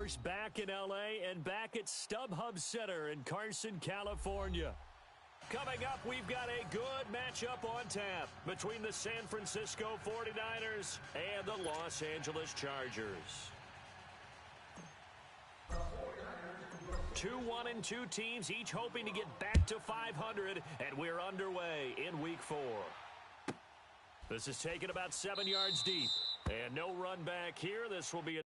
Raiders back in L.A. and back at StubHub Center in Carson, California. Coming up, we've got a good matchup on tap between the San Francisco 49ers and the Los Angeles Chargers. 2-1-2 teams, each hoping to get back to 500, and we're underway in Week 4. This is taken about 7 yards deep, and no run back here. This will be a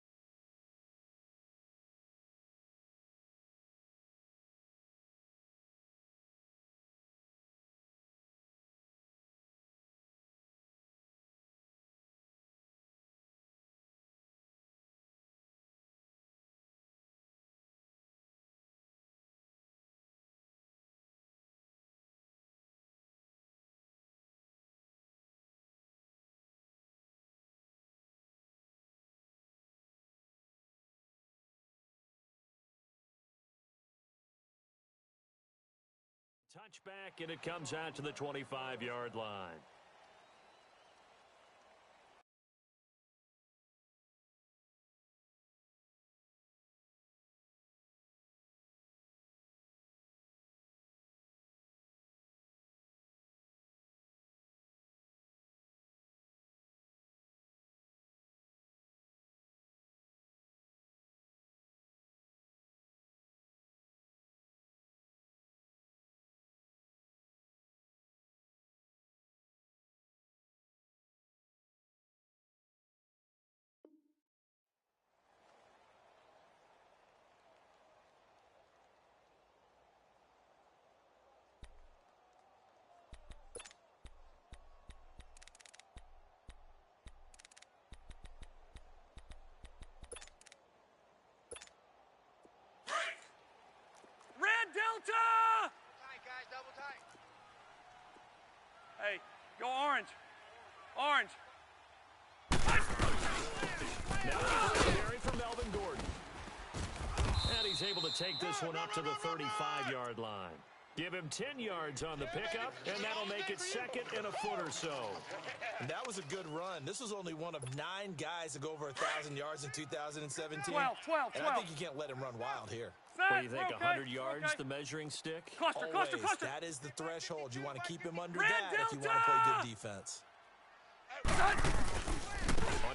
touchback, and it comes out to the 25-yard line. Delta! Tight, guys, double tight. Hey, go orange. Orange. Now carry for Melvin Gordon. And he's able to take this one up to the 35-yard line. Give him 10 yards on the pickup, and that'll make it second and a foot or so. And that was a good run. This was only one of 9 guys to go over 1,000 yards in 2017. 12. And I think you can't let him run wild here. What do you think, 100 yards, the measuring stick? Cluster. That is the threshold. You want to keep him under that if you want to play good defense. On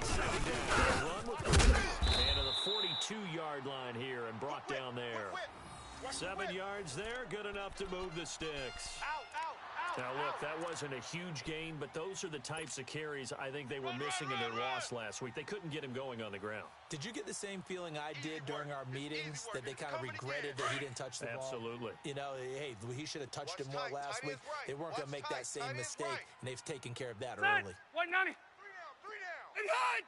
second down, run with the and to the 42-yard line here and brought down there. 7 yards there, good enough to move the sticks. Now, look, that wasn't a huge gain, but those are the types of carries I think they were missing in their loss last week. They couldn't get him going on the ground. Did you get the same feeling I did during our meetings, that they kind of regretted that he didn't touch the ball? Absolutely. You know, hey, he should have touched him more last week. They weren't going to make that same mistake, and they've taken care of that early. White 90. 3 down. And hide.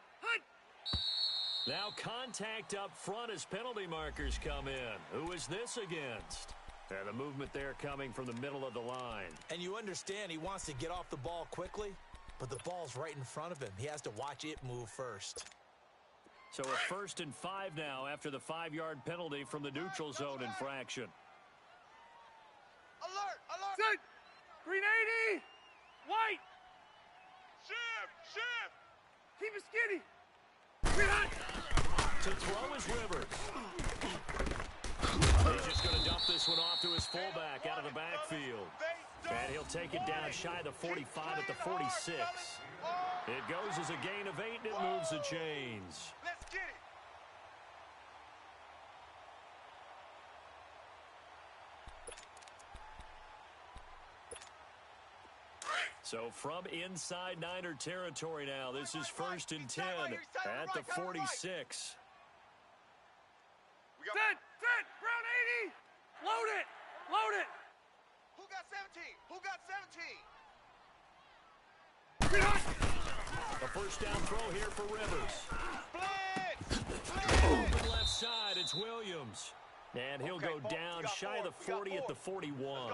Now contact up front as penalty markers come in. Who is this against? And the movement there coming from the middle of the line. And you understand he wants to get off the ball quickly, but the ball's right in front of him. He has to watch it move first. So a 1st and 5 now after the 5-yard penalty from the neutral zone infraction. Alert. Set. Green 80. White. Shift. Keep it skinny. Green hot. To throw is Rivers. He's just going to dump this one off to his fullback out of the backfield. And he'll take it down shy of the 45 at the 46. It goes as a gain of 8, and it moves the chains. Let's get it. So from inside Niner territory now, this is 1st and 10 at the 46. Set. Brown 80. Load it. Who got 17? Green hot. A 1st down throw here for Rivers. Blitz. Open left side, it's Williams. And he'll go down shy of the 40 at the 41.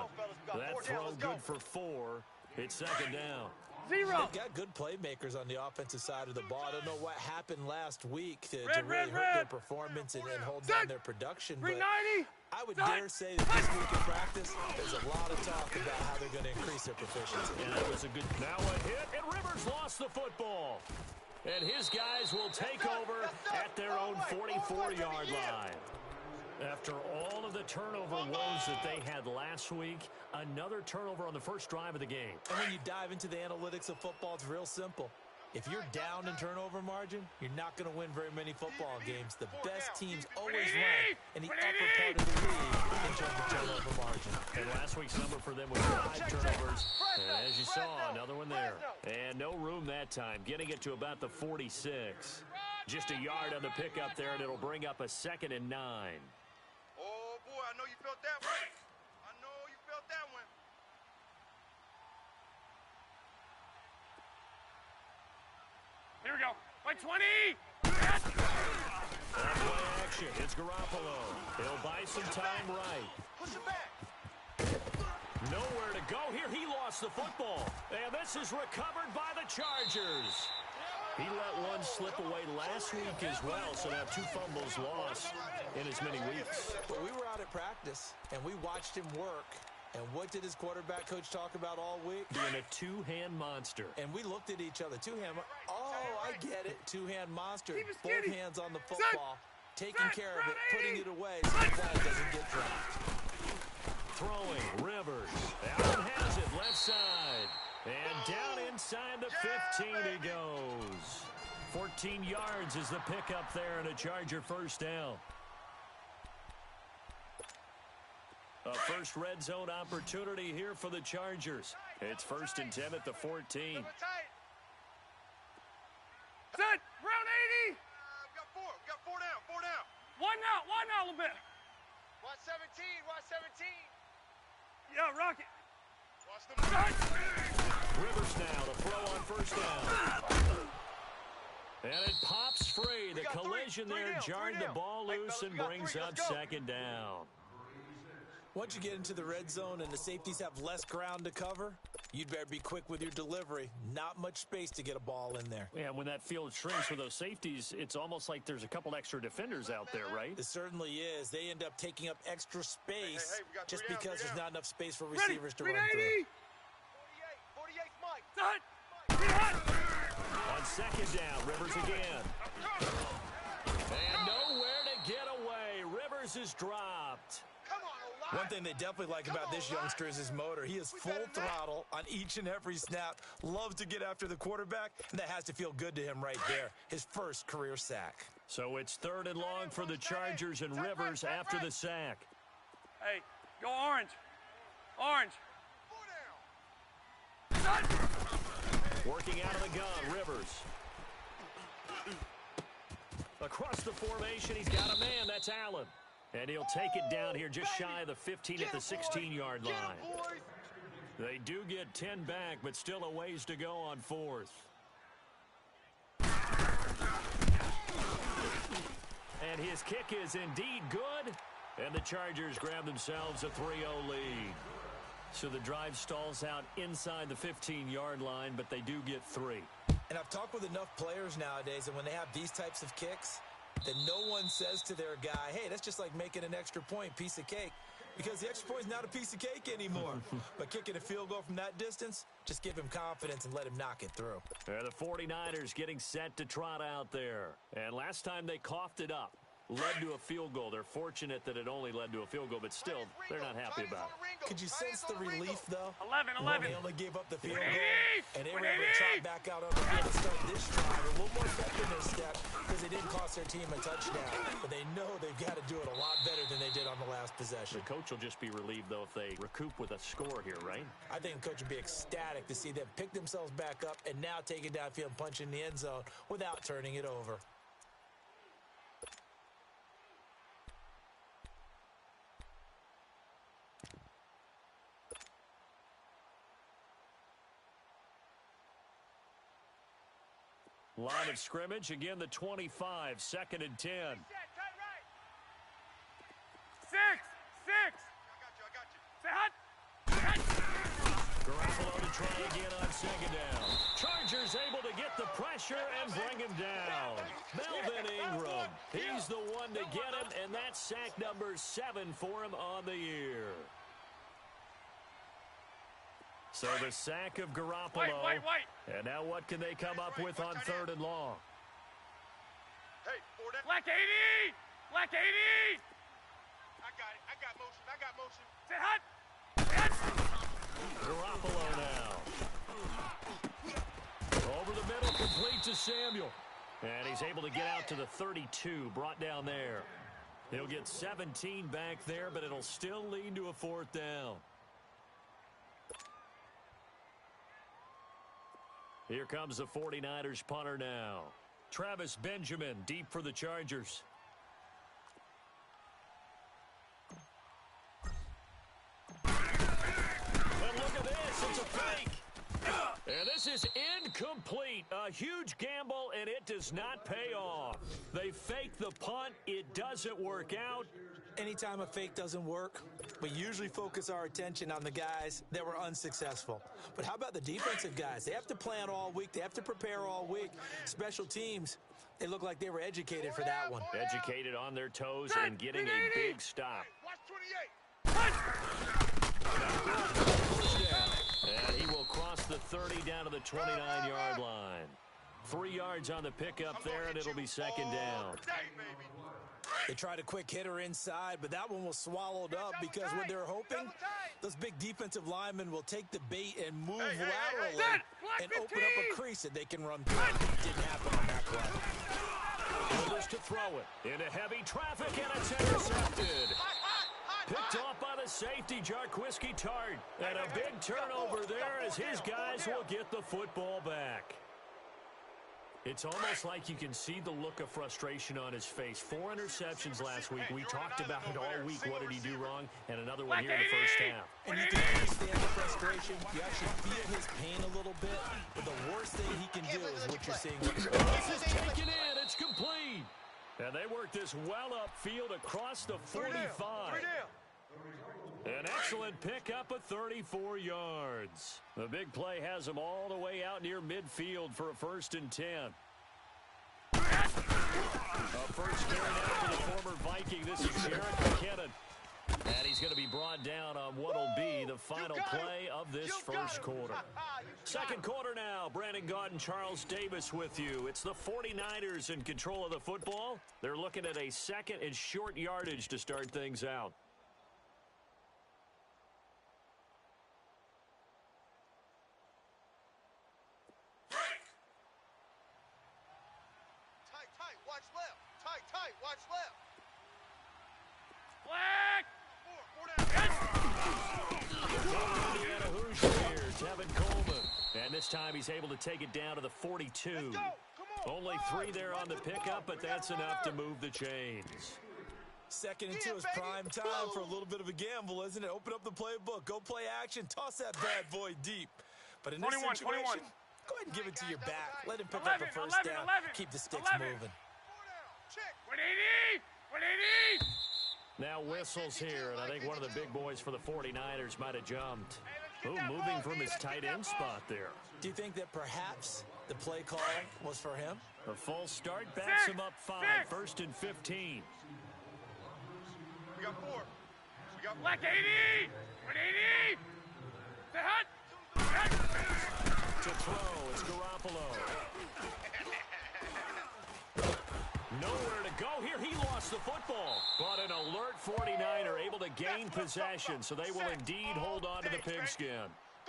That throw good for 4. It's 2nd down. 0. They've got good playmakers on the offensive side of the ball. I don't know what happened last week to Red, really hurt red. their performance and hold down their production. Green But 90. I would dare say that this week in practice, there's a lot of talk about how they're going to increase their proficiency. And that was a good... Now a hit, and Rivers lost the football. And his guys will take over at their own 44-yard line. After all of the turnover woes that they had last week, another turnover on the first drive of the game. And when you dive into the analytics of football, it's real simple. If you're down in turnover margin, you're not going to win very many football games. The best teams always rank in the upper part of the league in terms of turnover margin. And last week's number for them was 5 turnovers. And as you saw, another one there. And no room that time, getting it to about the 46. Just a yard on the pickup there, and it'll bring up a 2nd and 9. Oh, boy, I know you felt that one. I know you felt that one. Here we go. By 20. On play action, it's Garoppolo. He'll buy some time right. Push it back. Nowhere to go here. He lost the football. And this is recovered by the Chargers. He let one slip away last week as well, so now 2 fumbles lost in as many weeks. But we were out at practice, and we watched him work. And what did his quarterback coach talk about all week? Being a 2-hand monster. And we looked at each other. 2-hand. Oh, I get it. 2-hand monster. Keep it Both skinny. hands on the football. Taking Set. care of it. Run Putting 80. it away so the ball doesn't get dropped. Throwing, Rivers. Allen has it, left side. And down inside the 15 he goes. 14 yards is the pickup there, and a Charger first down. A first red zone opportunity here for the Chargers. It's 1st and 10 at the 14. Double tight. Set. Round 80. We got 4. We got 4 down. 4 down. One now a little bit. Watch 17. Watch 17. Yeah, rock it. Watch them. Rivers now to throw on first down. And it pops free. The got collision three there down, jarred three the down. ball Hey, loose fellas, and we got brings three. up Let's go. 2nd down. Once you get into the red zone and the safeties have less ground to cover, you'd better be quick with your delivery. Not much space to get a ball in there. Yeah, when that field shrinks with those safeties, it's almost like there's a couple extra defenders out there, right? It certainly is. They end up taking up extra space Hey, we got just three down, because three there's down. not enough space for Ready. receivers to Green run 80. through. 48. 48, Mike. Set. Green hot. On 2nd down, Rivers again. And nowhere to get away. Rivers is dropped. Come on, Olave. One thing they definitely like about this youngster is his motor. He is full throttle on each and every snap. Loves to get after the quarterback, and that has to feel good to him right there. His first career sack. So it's 3rd and long for the Chargers and Rivers after the sack. Hey, go orange. Orange. 4 down. Set. Working out of the gun, Rivers. Across the formation, he's got a man. That's Allen. And he'll take it down here just shy of the 15 at the 16-yard Get 'em, line. boys. They do get 10 back, but still a ways to go on 4th. And his kick is indeed good. And the Chargers grab themselves a 3-0 lead. So the drive stalls out inside the 15-yard line, but they do get 3. And I've talked with enough players nowadays, and when they have these types of kicks, that no one says to their guy, hey, that's just like making an extra point, piece of cake. Because the extra point is not a piece of cake anymore. But kicking a field goal from that distance, just give him confidence and let him knock it through. The 49ers getting set to trot out there. And last time they coughed it up, led to a field goal. They're fortunate that it only led to a field goal, but still, they're not happy about it. Could you sense the relief, though? 11. When they only gave up the field goal, and they were able to 180. trot back out on the field and start this drive. A little more pep in their step because they didn't cost their team a touchdown. But they know they've got to do it a lot better than they did on the last possession. The coach will just be relieved, though, if they recoup with a score here, right? I think the coach would be ecstatic to see them pick themselves back up and now take it downfield and punch in the end zone without turning it over. Line of scrimmage, again the 25, 2nd and 10. Set. Tight right. 6. I got you. Set. Garoppolo to try again on 2nd down. Chargers able to get the pressure and bring him down. Melvin Ingram, he's the one to get him, and that's sack number 7 for him on the year. So the sack of Garoppolo. Wait. And now what can they come up with on 3rd and long? Hey, for that. Black 80! Black 80! I got motion. Sit hot! Hit! Garoppolo now. Over the middle, complete to Samuel. And he's able to get out to the 32, brought down there. He'll get 17 back there, but it'll still lead to a 4th down. Here comes the 49ers punter now. Travis Benjamin deep for the Chargers. And look at this, it's a fake. And this is incomplete. A huge gamble, and it does not pay off. They fake the punt. It doesn't work out. Anytime a fake doesn't work, we usually focus our attention on the guys that were unsuccessful. But how about the defensive guys? They have to plan all week. They have to prepare all week. Special teams, they look like they were educated for that one. Educated on their toes and getting a big stop. Watch 28. First down. And he will cross the 30 down to the 29-yard line. 3 yards on the pickup there, and it'll be 2nd down. They tried a quick hitter inside, but that one was swallowed up because what they're hoping, those big defensive linemen will take the bait and move laterally and open up a crease that they can run through. It didn't happen on that play. Orders to throw it into heavy traffic, and it's intercepted. Picked off by the safety, Jarquiski Tart. And a big turnover there as his guys will get the football back. It's almost like you can see the look of frustration on his face. 4 interceptions last week. We talked about it all week. What did he do wrong? And another one here in the first half. And you can understand the frustration. You actually feel his pain a little bit. But the worst thing he can do is what you're seeing. This is taken in. It's complete. And they work this well upfield across the 45. An excellent pickup of 34 yards. The big play has him all the way out near midfield for a 1st and 10. A first carry out for the former Viking. This is Jerick McKinnon. And he's going to be brought down on what will be the final play of this first quarter. 2nd quarter now. Brandon Gaudin, Charles Davis with you. It's the 49ers in control of the football. They're looking at a 2nd and short yardage to start things out. Watch left. Black! Indiana Hoosiers, Tevin Coleman. And this time he's able to take it down to the 42. Only 3 there on the pickup, but that's enough to move the chains. 2nd and 2 is prime time for a little bit of a gamble, isn't it? Open up the playbook, go play action, toss that bad boy deep. But in this situation, go ahead and give it to your back. Let him pick up the first down. Keep the sticks moving. 180! 180! Now whistles here, and I think one of the big boys for the 49ers might have jumped. Ooh, moving from his tight end spot there. Do you think that perhaps the play call was for him? A false start backs him up 5, 1st and 15. We got 4. Black 80! 180! The hut! To throw, it's Garoppolo. Nowhere to go here. He lost the football. But an alert 49er able to gain possession, so they will indeed hold on to the pigskin.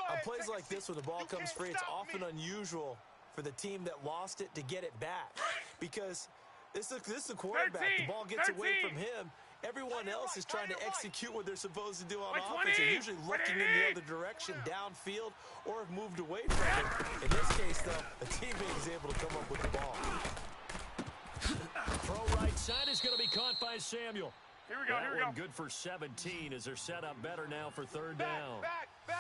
On plays like this, when the ball comes free, it's often unusual for the team that lost it to get it back. Because this is a quarterback. The ball gets away from him. Everyone else is trying to execute what they're supposed to do on offense. They're usually looking in the other direction, downfield, or have moved away from it. In this case, though, a teammate is able to come up with the ball. Throw right side is going to be caught by Samuel. Here we go, here we go. Good for 17 as they're set up better now for 3rd down.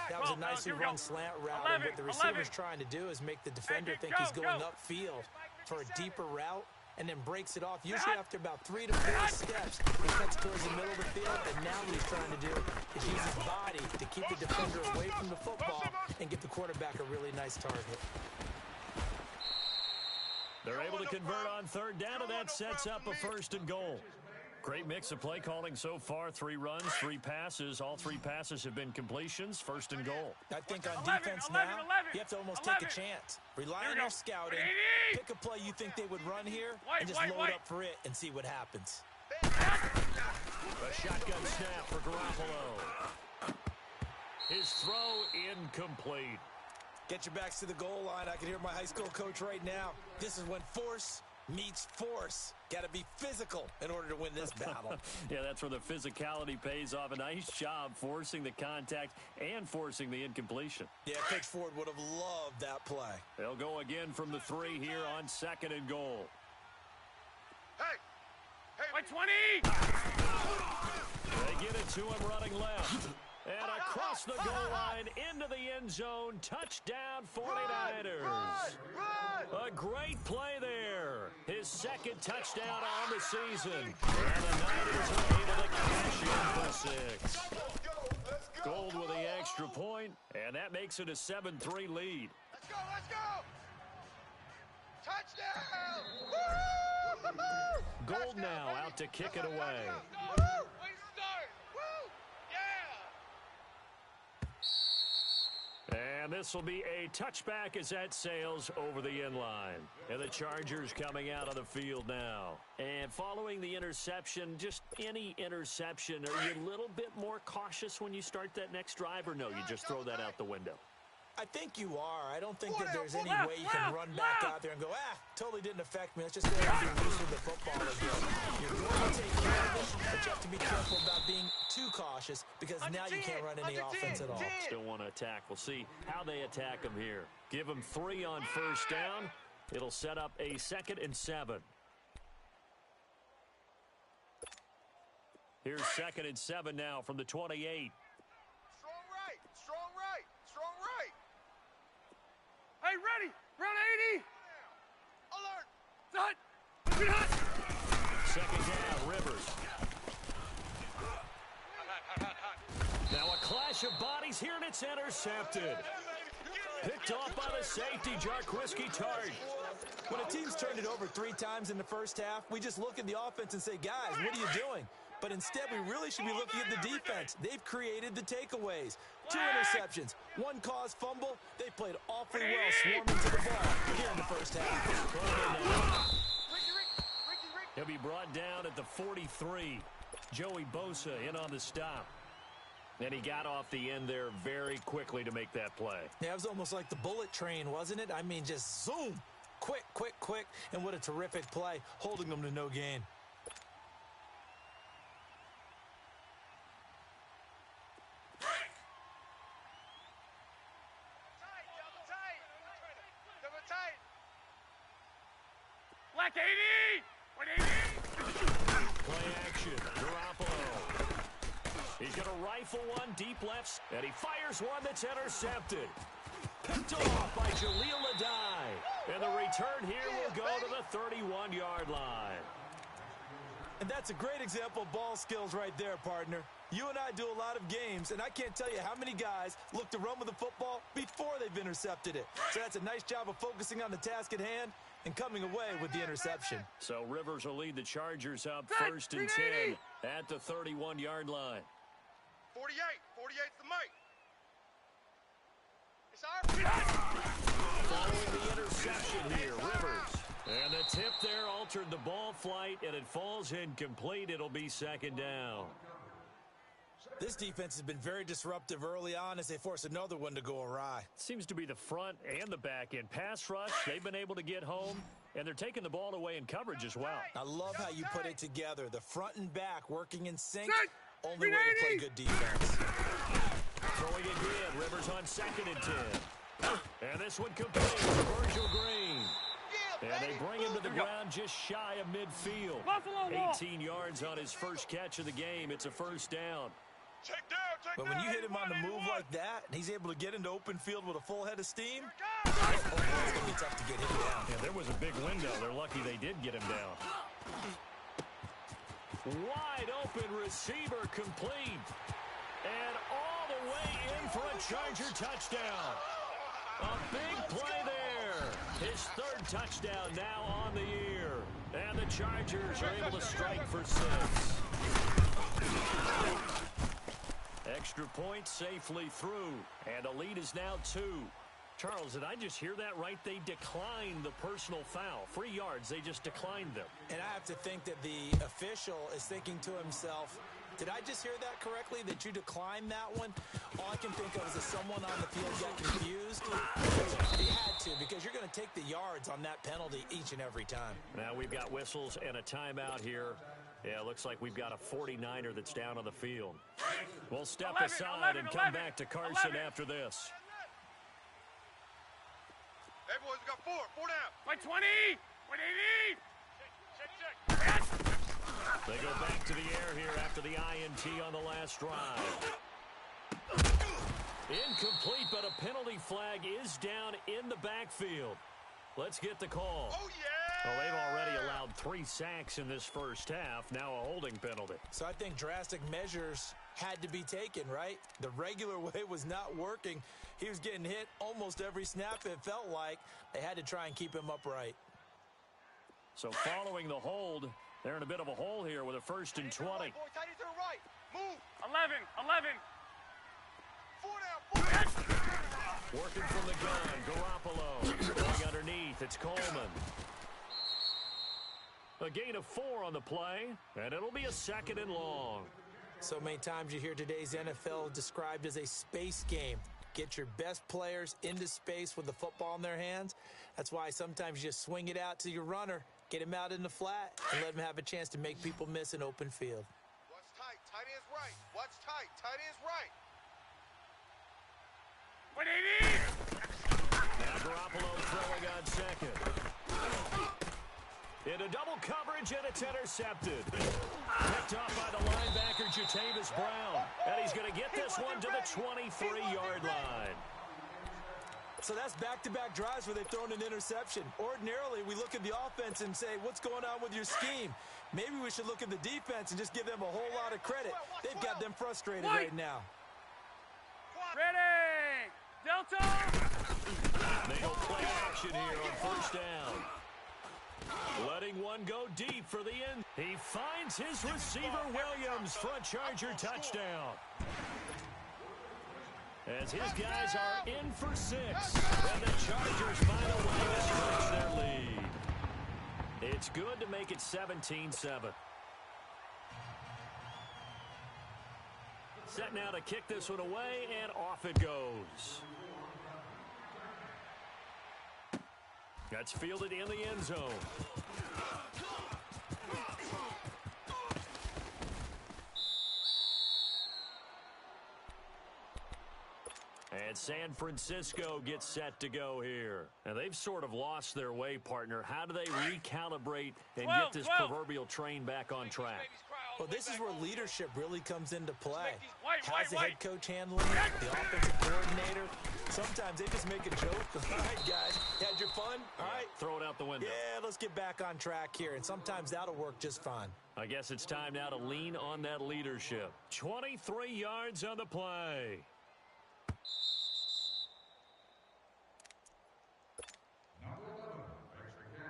That was a nicely run slant route, and what the receiver's trying to do is make the defender think he's going upfield for a deeper route, and then breaks it off. Usually after about 3 to 4 steps, he cuts towards the middle of the field, and now what he's trying to do is use his body to keep the defender away from the football and get the quarterback a really nice target. They're able to convert on 3rd down, and that sets up a 1st and goal. Great mix of play calling so far. 3 runs, 3 passes. All 3 passes have been completions. First and goal. I think on defense now, you have to almost take a chance. Rely on your scouting. Pick a play you think they would run here, and just load up for it and see what happens. A shotgun snap for Garoppolo. His throw incomplete. Get your backs to the goal line. I can hear my high school coach right now. This is when force meets force. Got to be physical in order to win this battle. Yeah, that's where the physicality pays off. A nice job forcing the contact and forcing the incompletion. Yeah, Coach Ford would have loved that play. They'll go again from the 3 here on 2nd and goal. Hey! By 20! They get it to him running left. And across the goal line into the end zone. Touchdown 49ers. Run! A great play there. His 2nd touchdown on the season. And the Niners are able to cash in for 6. Let's go! Gold with the extra point, and that makes it a 7-3 lead. Let's go! Touchdown! Woo! Gold now out to kick it away. Woo! Way to start! Woo! Yeah! And this will be a touchback as that sails over the end line. And the Chargers coming out on the field now. And following the interception, just any interception, are you a little bit more cautious when you start that next drive, or no, you just throw that out the window? I think you are. I don't think that there's any way you can run back out there and go, totally didn't affect me. Let's just go ahead and be loose with the football again. You're going to take care of it, but you have to be careful about being too cautious because now you can't run any offense at all. Still want to attack. We'll see how they attack them here. Give them 3 on first down. It'll set up a 2nd and 7. Here's 2nd and 7 now from the 28. Strong right! Strong right! Strong right! Hey, ready! Round 80! Alert! Hut! Good hut! 2nd down, Rivers. Now a clash of bodies here, and it's intercepted. Picked off by the safety, Jarquiski Tartt. When a team's turned it over 3 times in the first half, we just look at the offense and say, guys, what are you doing? But instead, we really should be looking at the defense. They've created the takeaways. 2 interceptions, 1 caused fumble. They played awfully well swarming to the ball here in the first half. He'll be brought down at the 43. Joey Bosa in on the stop. And he got off the end there very quickly to make that play. Yeah, it was almost like the bullet train, wasn't it? I mean, just zoom. Quick, quick, quick. And what a terrific play, holding them to no gain. Black 80! 180! Play action. Garoppolo. He's going to rifle one deep left, and he fires one that's intercepted. Picked off by Jaleel Adai. And the return here will go to the 31-yard line. And that's a great example of ball skills right there, partner. You and I do a lot of games, and I can't tell you how many guys look to run with the football before they've intercepted it. So that's a nice job of focusing on the task at hand and coming away with the interception. So Rivers will lead the Chargers up 1st and 10 at the 31-yard line. 48. 48's the mic. It's our... Following the interception here, Rivers. And the tip there altered the ball flight, and it falls incomplete. It'll be 2nd down. This defense has been very disruptive early on as they force another one to go awry. Seems to be the front and the back end. Pass rush, they've been able to get home, and they're taking the ball away in coverage as well. I love how you put it together. The front and back working in sync. Only way to play good defense. Throwing again, Rivers on 2nd and 10. And this one complete to Virgil Green. And they bring him to the ground just shy of midfield. 18 yards on his first catch of the game. It's a 1st down. But when you hit him on the move like that, and he's able to get into open field with a full head of steam, it's going to be tough to get him down. Yeah, there was a big window. They're lucky they did get him down. Wide open receiver complete. And all the way in for a Charger touchdown. A big play there. His third touchdown now on the year. And the Chargers are able to strike for 6. Extra point safely through. And the lead is now 2. Charles, did I just hear that right? They declined the personal foul. 3 yards, they just declined them. And I have to think that the official is thinking to himself, did I just hear that correctly, that you declined that one? All I can think of is that someone on the field got confused. He had to, because you're going to take the yards on that penalty each and every time. Now we've got whistles and a timeout here. Yeah, it looks like we've got a 49er that's down on the field. We'll step aside and come back to Carson after this. Hey, boys, we got 4. 4 down. By 20. By 80. Check. Yes. They go back to the air here after the INT on the last drive. Incomplete, but a penalty flag is down in the backfield. Let's get the call. Oh, yeah! Well, they've already allowed 3 sacks in this first half. Now a holding penalty. So I think drastic measures had to be taken, right? The regular way was not working. He was getting hit almost every snap, it felt like. They had to try and keep him upright. So following the hold, they're in a bit of a hole here with a 1st and 20. Boy, tight end to the right. Move. 11. 4 down. 4 down. Working from the gun, Garoppolo. Going underneath, it's Coleman. A gain of 4 on the play, and it'll be a 2nd and long. So many times you hear today's NFL described as a space game. Get your best players into space with the football in their hands. That's why sometimes you just swing it out to your runner, get him out in the flat, and let him have a chance to make people miss an open field. Watch tight. Tight end's right. Watch tight. Tight end's right. By 80. Now Garoppolo throwing on 2nd. Into double coverage, and it's intercepted. Picked off by the linebacker, Jatavis Brown. And he's going to get this one to the 23-yard line. So that's back-to-back drives where they've thrown an interception. Ordinarily, we look at the offense and say, what's going on with your scheme? Maybe we should look at the defense and just give them a whole lot of credit. They've got them frustrated right now. Ready. Delta. They go play action here on 1st down. Letting one go deep for the end. He finds his receiver, Williams, for a Charger touchdown. As his guys are in for 6. And the Chargers find a way to stretch their lead. It's good to make it 17-7. Set now to kick this one away, and off it goes. That's fielded in the end zone. And San Francisco gets set to go here. And they've sort of lost their way, partner. How do they recalibrate and get this proverbial train back on track? Well, this is where leadership really comes into play. How's the head coach handling it? The offensive coordinator? Sometimes they just make a joke. All right, guys, had your fun? All right. Throw it out the window. Yeah, let's get back on track here. And sometimes that'll work just fine. I guess it's time now to lean on that leadership. 23 yards on the play.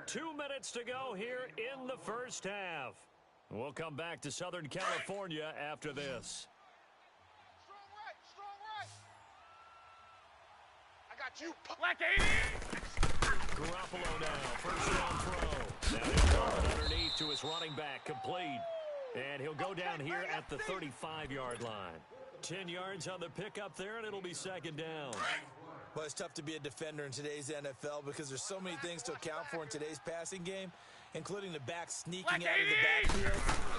Two minutes to go here in the first half. We'll come back to Southern California after this. Strong right. I got you. Black 80. Garoppolo now, 1st down throw. Now he'll throw it underneath to his running back, complete. And he'll go down here at the 35-yard line. 10 yards on the pickup there, and it'll be 2nd down. Well, it's tough to be a defender in today's NFL because there's so many things to account for in today's passing game, including the back sneaking out of the backfield.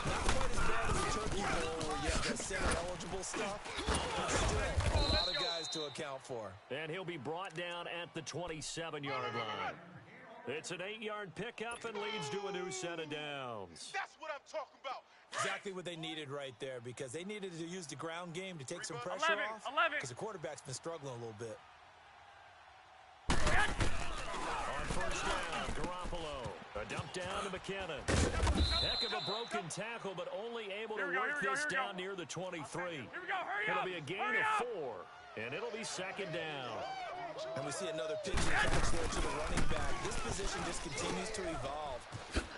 Not quite as bad as the Turkey Bowl where you have the center-eligible stuff, but still a lot of guys to account for. And he'll be brought down at the 27-yard line. It's an 8-yard pickup and leads to a new set of downs. That's what I'm talking about. Exactly what they needed right there because they needed to use the ground game to take some pressure off because the quarterback's been struggling a little bit. On 1st down, Garoppolo. A dump down to McKinnon. Heck of a broken tackle, but only able to work this down near the 23. Here we go, hurry up. It'll be a gain of 4, and it'll be 2nd down. And we see another pitch and catch there to the running back. This position just continues to evolve.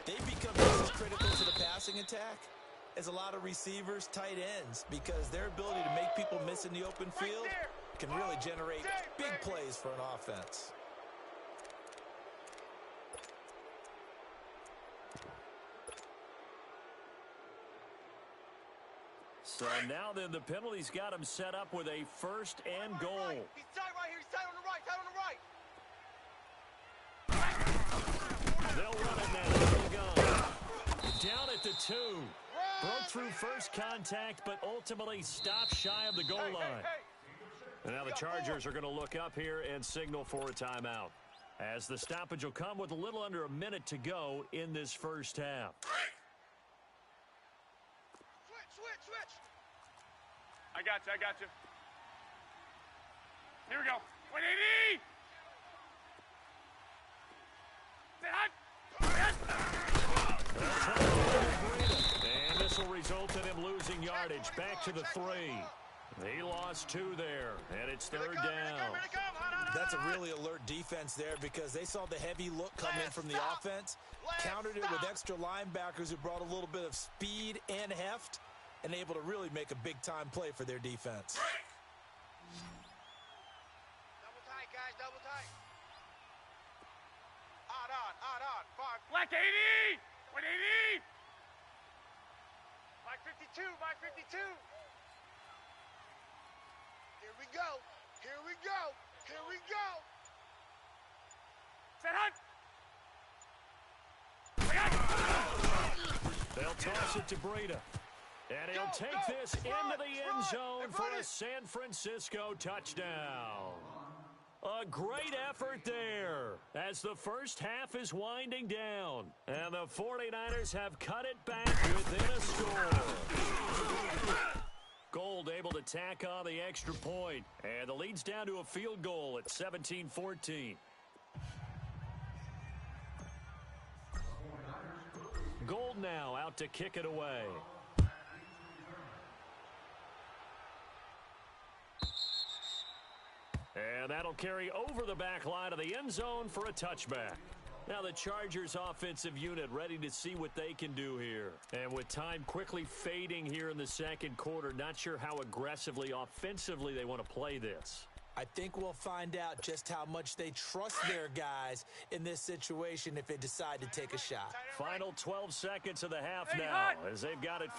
They've become just as critical to the passing attack as a lot of receivers, tight ends, because their ability to make people miss in the open field can really generate big plays for an offense. So now then the penalty's got him set up with a first and goal. He's tight right here. He's tight on the right. Tight on the right. They'll run it now. Here we go. Down at the 2. Broke through first contact, but ultimately stopped shy of the goal line. And now the Chargers are going to look up here and signal for a timeout, as the stoppage will come with a little under a minute to go in this first half. Switch. I got you. Here we go. 180! And this will result in him losing yardage back to the 3. He lost 2 there, and it's third down. That's a really alert defense there because they saw the heavy look come in from the offense, countered it with extra linebackers who brought a little bit of speed and heft, and able to really make a big-time play for their defense. Double tight, guys. Double tight. Odd on. 5. Black 80! 180! Mike 52. Here we go. Set hunt! They'll toss it to Breida. And he'll take this into the end zone for a San Francisco touchdown. A great effort there as the first half is winding down. And the 49ers have cut it back within a score. Gold able to tack on the extra point. And the lead's down to a field goal at 17-14. Gold now out to kick it away. And that'll carry over the back line of the end zone for a touchback. Now the Chargers offensive unit ready to see what they can do here. And with time quickly fading here in the second quarter, not sure how aggressively offensively they want to play this. I think we'll find out just how much they trust their guys in this situation if they decide to take a shot. Final 12 seconds of the half now as they've got it.